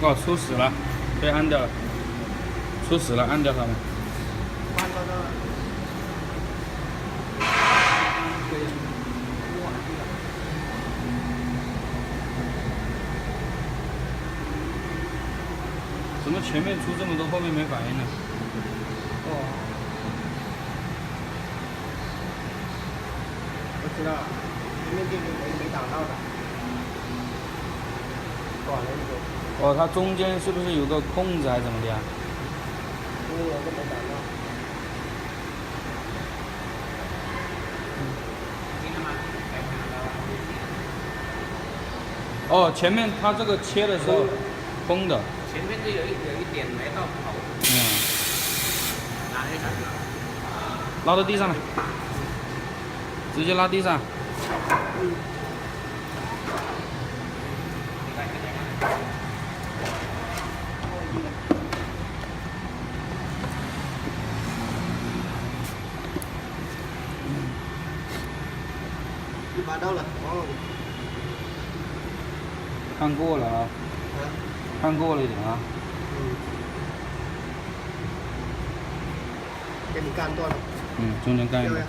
哦，出事了，被按掉了。出事了，按掉它们。怎么前面出这么多，后面没反应呢？哦，我知道了，前面电源没打到的，短了一点。哦，它中间是不是有个空子还是怎么的呀？因为我都没打到。哦，前面它这个切的时候封的。前面就有一点没到头。拿黑铲子。拉到地上来，直接拉地上。把到了，哦。看过了啊，看过了一点啊。给你干断了。中间干一个。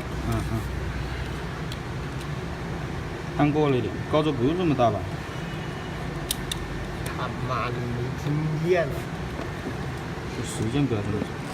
看过了一点，高度不用这么大吧？他妈的没经验了。时间不要这么长。